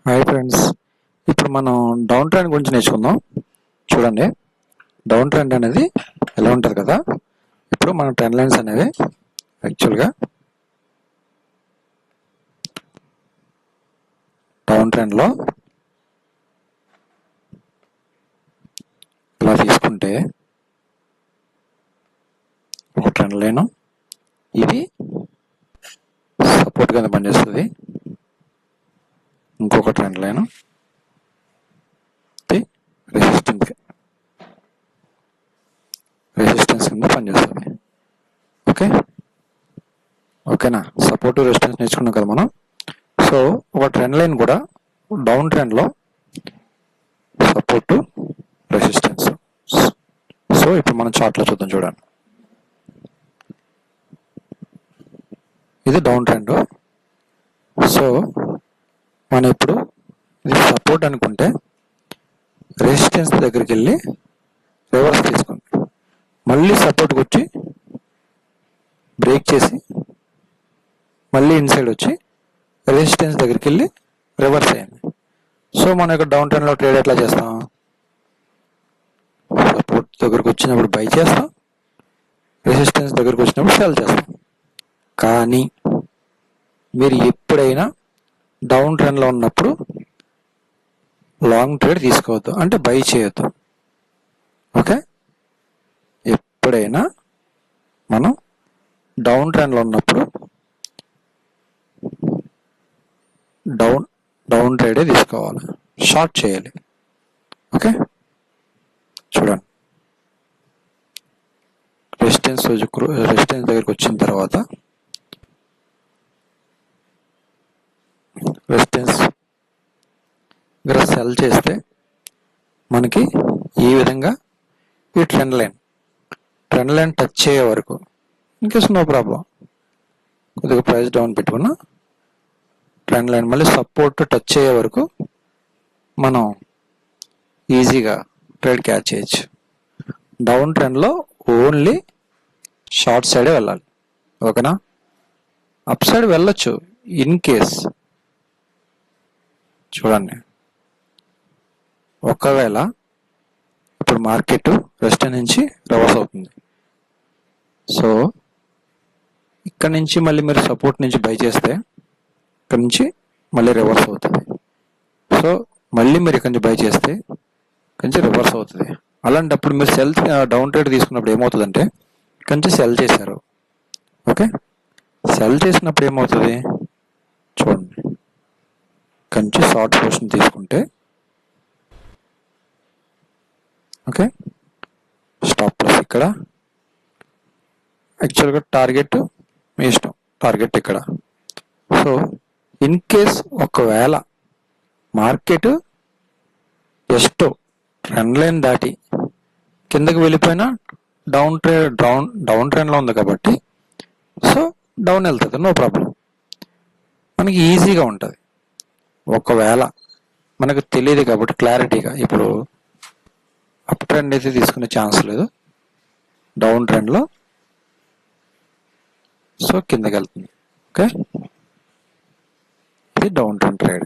Hi friends, ఇప్పుడు మనం down trend గురించి నేర్చుకుందాం. చూడండి, డౌన్ ట్రెండ్ అనేది ఎలా ఉంటుంది కదా. ఇప్పుడు మన ట్రెండ్ లైన్స్ అనేవి యాక్చువల్గా డౌన్ ట్రెండ్లో ఇలా తీసుకుంటే ఒక ట్రెండ్ లైన్ ఇది సపోర్ట్ కింద పనిచేస్తుంది, ఇంకొక ట్రెండ్ లైన్ రెసిస్టెన్స్ కింద పనిచేస్తుంది. ఓకేనా, సపోర్ట్ రెసిస్టెన్స్ నేర్చుకున్నాం కదా మనం. సో ఒక ట్రెండ్ లైన్ కూడా డౌన్ ట్రెండ్లో సపోర్ట్ రెసిస్టెన్స్. సో ఇప్పుడు మనం చార్ట్లో చూద్దాం. చూడండి, ఇది డౌన్ ట్రెండ్. సో మనం ఇప్పుడు ఇది సపోర్ట్ అనుకుంటే రెసిస్టెన్స్ దగ్గరికి వెళ్ళి రివర్స్ తీసుకుంది, మళ్ళీ సపోర్ట్కి వచ్చి బ్రేక్ చేసి మళ్ళీ ఇన్సైడ్ వచ్చి రెసిస్టెన్స్ దగ్గరికి వెళ్ళి రివర్స్ అయింది. సో మనం ఇక్కడ డౌన్ ట్రెండ్లో ట్రేడ్ ఎట్లా చేస్తాం? సపోర్ట్ దగ్గరకు వచ్చినప్పుడు బై చేస్తాం, రెసిస్టెన్స్ దగ్గరకు వచ్చినప్పుడు సెల్ చేస్తాం. కానీ మీరు ఎప్పుడైనా డౌన్ ట్రెండ్లో ఉన్నప్పుడు లాంగ్ ట్రేడ్ తీసుకోవద్దు, అంటే బై చేయొద్దు. ఓకే, ఎప్పుడైనా మనం డౌన్ ట్రెండ్లో ఉన్నప్పుడు డౌన్ ట్రేడే తీసుకోవాలి, షార్ట్ చేయాలి. ఓకే, చూడండి, రెసిస్టెన్స్ దగ్గరికి వచ్చిన తర్వాత రెసిస్టెన్స్ దగ్గర సెల్ చేస్తే మనకి ఈ విధంగా ఈ ట్రెండ్ లైన్ టచ్ చేయే వరకు ఇంకేస్ నో ప్రాబ్లం, కొద్దిగా ప్రైస్ డౌన్ పెట్టుకున్నా ట్రెండ్ లైన్ మళ్ళీ సపోర్ట్ టచ్ అయ్యే వరకు మనం ఈజీగా ట్రేడ్ క్యాచ్ చేయొచ్చు. డౌన్ ట్రెండ్లో ఓన్లీ షార్ట్ సైడే వెళ్ళాలి. ఓకేనా, అప్ సైడ్ వెళ్ళొచ్చు ఇన్ కేస్. చూడండి, ఒకవేళ ఇప్పుడు మార్కెట్ రెసిస్టెన్స్ నుంచి రివర్స్ అవుతుంది, సో ఇక్కడ నుంచి మళ్ళీ మీరు సపోర్ట్ నుంచి బై చేస్తే ఇక్కడ నుంచి మళ్ళీ రివర్స్ అవుతుంది. సో మళ్ళీ మీరు ఇక్కడ నుంచి బై చేస్తే ఇక్కడ నుంచి రివర్స్ అవుతుంది. అలాంటప్పుడు మీరు సెల్ డౌన్ ట్రేడ్ తీసుకున్నప్పుడు ఏమవుతుందంటే ఇక్కడ నుంచి సెల్ చేశారు. ఓకే, సెల్ చేసినప్పుడు ఏమవుతుంది చూడండి, ఇక్కడ నుంచి షార్ట్ పొజిషన్ తీసుకుంటే ఓకే, స్టాప్ లాస్ ఇక్కడ, యాక్చువల్గా టార్గెట్ మీ ఇష్టం, టార్గెట్ ఇక్కడ. సో ఇన్ కేస్ ఒకవేళ మార్కెట్ జస్ట్ ట్రెండ్ లైన్ దాటి కిందకి వెళ్ళిపోయినా డౌన్ ట్రెండ్లో ఉంది కాబట్టి సో డౌన్ వెళ్తుంది, నో ప్రాబ్లం, మనకి ఈజీగా ఉంటుంది. ఒకవేళ మనకు తెలియదు కాబట్టి క్లారిటీగా ఇప్పుడు అప్ ట్రెండ్ అయితే తీసుకునే ఛాన్స్ లేదు, డౌన్ ట్రెండ్లో సో కిందకి వెళ్తుంది. ఓకే, ఇది డౌన్ ట్రెండ్ ట్రేడ్.